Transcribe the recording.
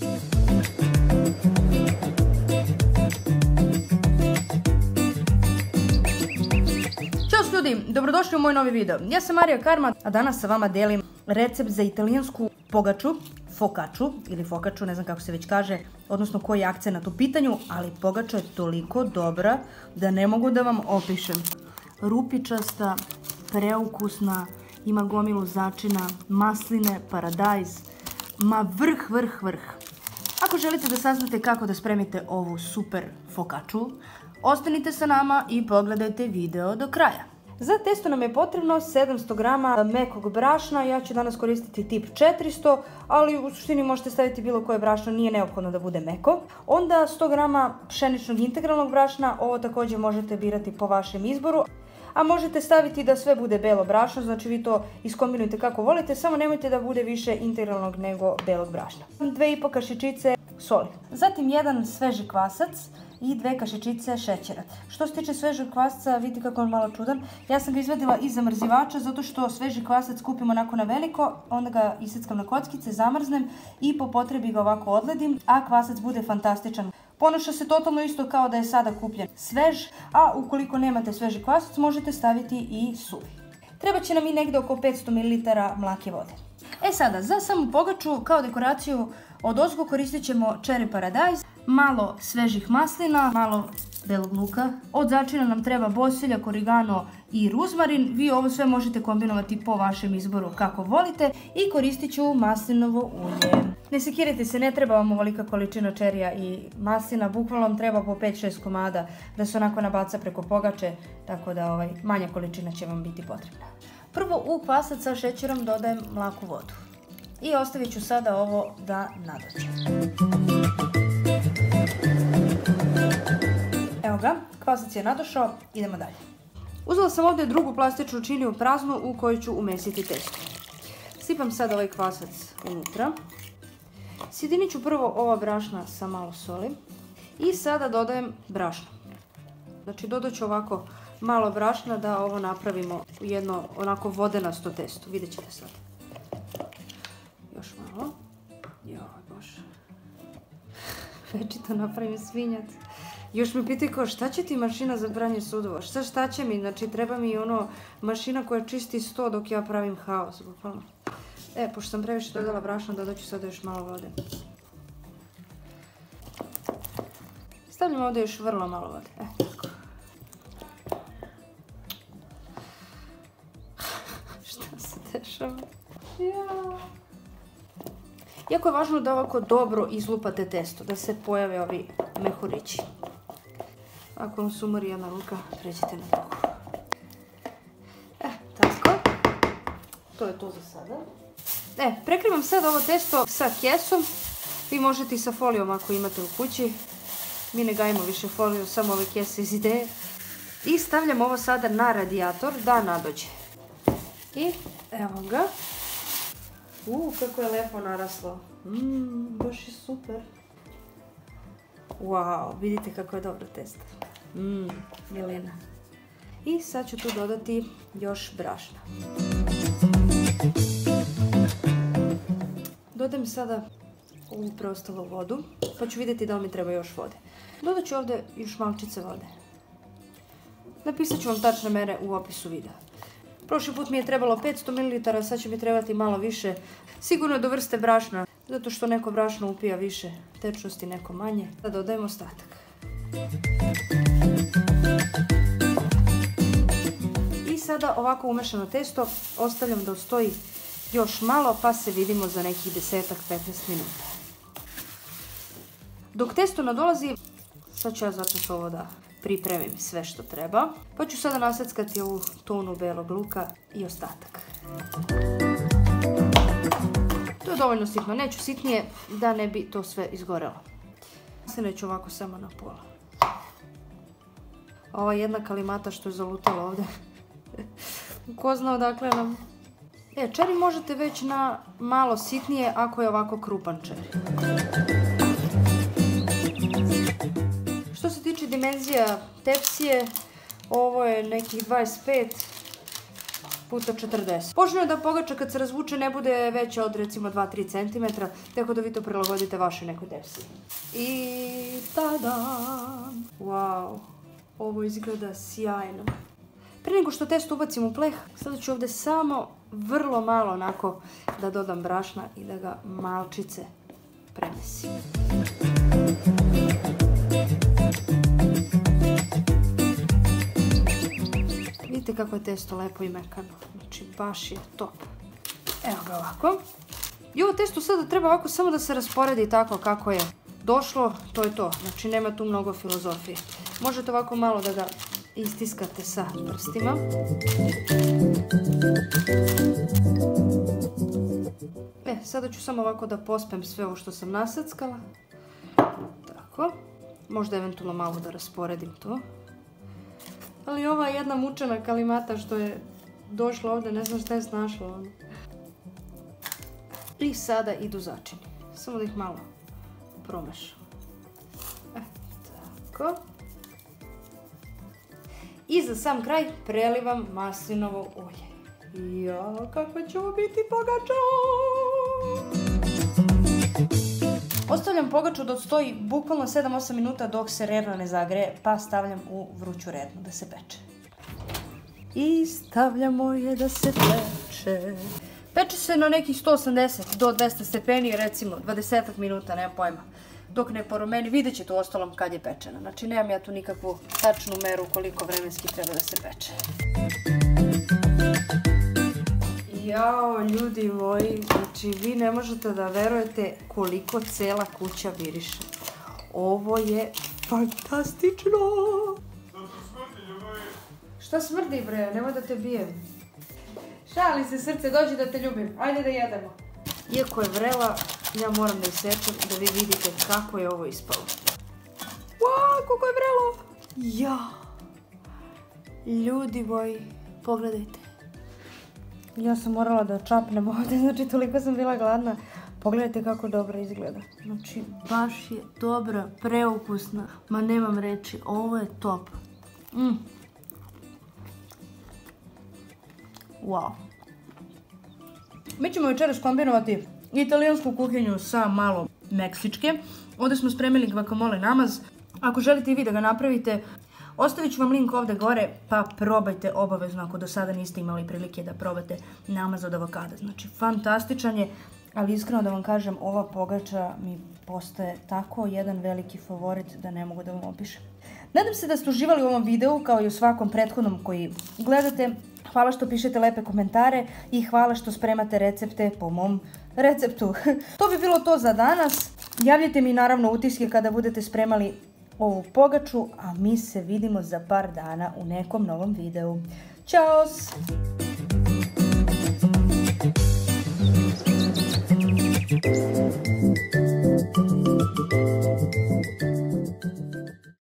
Ćao ljudi, dobrodošli u moj novi video. Ja sam Marija Karma, a danas sa vama delim recept za italijansku pogaču, focacciu ili focacciu, ne znam kako se već kaže, odnosno koji je akcenat u pitanju, ali pogača je toliko dobra da ne mogu da vam opišem. Rupičasta, preukusna, ima gomilu začina, masline, paradajz, ma vrh. Ako želite da saznate kako da spremite ovu super focacciu, ostanite sa nama i pogledajte video do kraja. Za testo nam je potrebno 700 g mekog brašna, ja ću danas koristiti tip 400, ali u suštini možete staviti bilo koje brašno, nije neophodno da bude meko. Onda 100 g pšeničnog integralnog brašna, ovo također možete birati po vašem izboru. A možete staviti da sve bude belo brašno, znači vi to iskombinujte kako volite, samo nemojte da bude više integralnog nego belog brašna. 2,5 kašičice soli. Zatim jedan sveži kvasac i 2 kašičice šećera. Što se tiče svežeg kvasca, vidite kako je on malo čudan. Ja sam ga izvadila iz zamrzivača zato što sveži kvasac kupim onako na veliko, onda ga iseckam na kockice, zamrznem i po potrebi ga ovako odledim, a kvasac bude fantastičan. Ponaša se totalno isto kao da je sada kupljen svež, a ukoliko nemate sveži kvasac možete staviti i suvi. Treba će nam i negdje oko 500 ml mlake vode. E sada, za samu pogaču kao dekoraciju odozgo koristit ćemo cherry paradajz, malo svežih maslina, malo belog luka. Od začina nam treba bosiljak, origano i ruzmarin. Vi ovo sve možete kombinovati po vašem izboru kako volite i koristit ću maslinovo ulje. Ne sekirajte se, ne treba vam ovolika količina čerija i maslina, bukvalno vam treba po 5-6 komada da se onako nabaca preko pogače, tako da manja količina će vam biti potrebna. Prvo u kvasac sa šećerom dodajem mlaku vodu i ostavit ću sada ovo da nadođe. Evo ga, kvasac je nadošao, idemo dalje. Uzela sam ovdje drugu plastičnu činiju praznu u koju ću umesiti testo. Sipam sad ovaj kvasac unutra. Sjedinit ću prvo ova brašna sa malo soli i sada dodajem brašno. Znači dodat ću ovako malo brašna da ovo napravimo u jedno onako vodenasto testo. Vidjet ćete sad. Još malo. Joj bože. Večito napravim svinjac. Još mi pitaju kao šta će ti mašina za pranje sudova? Šta će mi? Znači treba mi ono mašina koja čisti sto dok ja pravim haos. Bukvalno. Pošto sam previše dodala brašna, dodat ću sada još malo vode. Stavljam ovdje još vrlo malo vode. Tako. Šta se dešava? Jako je važno da ovako dobro izlupate testo, da se pojave ovi mehurići. Ako vam se umori jedna ruka, pređite na drugu. Tako. To je to za sada. Prekrivam sad ovo testo sa kesom. Vi možete i sa folijom ako imate u kući. Mi ne gajimo više foliju, samo ove kese iz Ideje. I stavljam ovo sada na radijator da nadođe. I evo ga. Kako je lepo naraslo. Baš je super. Wow, vidite kako je dobro testo. Jelena. I sad ću tu dodati još brašna. Dodajem sada ovu preostalu vodu, pa ću vidjeti da li mi treba još vode. Dodat ću ovdje još malčice vode. Napisat ću vam tačne mere u opisu videa. Prošli put mi je trebalo 500 ml, sad će mi trebati malo više. Sigurno do vrste brašna, zato što neko brašno upija više tečnosti, neko manje. Sad dodajem ostatak. I sada ovako umešano testo ostavljam da stoji još malo, pa se vidimo za nekih 10-15 minuta. Dok testo nadolazi, sad ću ja začeti ovo da pripremim sve što treba. Pa ću sada naseckati ovu tonu belog luka i ostatak. To je dovoljno sitno, neću sitnije da ne bi to sve izgorelo. Se neću ovako samo na pola. Ova jedna kalimata što je zalutala ovdje. Ko zna odakle nam. Čeri možete već na malo sitnije ako je ovako krupan čeri. Što se tiče dimenzija tepsije, ovo je nekih 25 puta 40. Poželjno je da pogača kad se razvuče ne bude veća od recimo 2-3 cm, tako da vi to prilagodite vašoj nekoj depsi. I tada! Wow, ovo izgleda sjajno. Prije nego što testo ubacim u pleh, sada ću ovdje samo vrlo malo onako da dodam brašna i da ga malčice premesim. Vidite kako je testo lepo i mekano. Znači baš je top. Evo ga ovako. I ovo testo sada treba ovako samo da se rasporedi tako kako je došlo. To je to. Znači nema tu mnogo filozofije. Možete ovako malo da ga istiskate sa prstima. Sada ću samo ovako da pospem sve ovo što sam nasackala. Tako. Možda eventualno malo da rasporedim to. Ali ova jedna mučena kalimata što je došla ovdje, ne znam šta je snašla. I sada idu začini. Samo da ih malo promešam. Tako. I za sam kraj prelivam maslinovo ulje. Jao, kako će ovo biti pogača! Ostavljam pogaču da odstoji bukvalno 7-8 minuta dok se rerna ne zagreje, pa stavljam u vruću rernu da se peče. I stavljamo je da se peče. Peče se na nekih 180 do 200 stepeni, recimo 20 minuta, nemam pojma. Dok ne porumeni, vidjet ćete u ostalom kad je pečena. Znači nemam ja tu nikakvu tačnu meru koliko vremenski treba da se peče. Jao, ljudi moji, znači vi ne možete da verujete koliko cela kuća miriše. Ovo je fantastično! Šta smrdi bre, nemoj da te bijem. Šalim se srce, dođi da te ljubim, ajde da jedemo. Iako je vrela, ja moram da isečem da vi vidite kako je ovo ispalo. Wow, koliko je vrelo! Ja! Ljudi moji, pogledajte. Ja sam morala da čapnem ovdje, znači toliko sam bila gladna. Pogledajte kako dobro izgleda. Znači, baš je dobra, preukusna. Ma nemam reći, ovo je top. Wow. Mi ćemo večeras kombinovati italijansku kuhinju sa malo meksičke. Ovdje smo spremili guacamole namaz. Ako želite i vi da ga napravite, ostavit ću vam link ovdje gore, pa probajte obavezno ako do sada niste imali prilike da probate namaz od avokada. Znači, fantastičan je, ali iskreno da vam kažem, ova pogača mi postaje tako jedan veliki favorit da ne mogu da vam opišem. Nadam se da ste uživali u ovom videu, kao i u svakom prethodnom koji gledate. Hvala što pišete lepe komentare i hvala što spremate recepte po mom receptu. To bi bilo to za danas. Javljajte mi naravno utiske kada budete spremali ovu pogaču, a mi se vidimo za par dana u nekom novom videu. Ćao!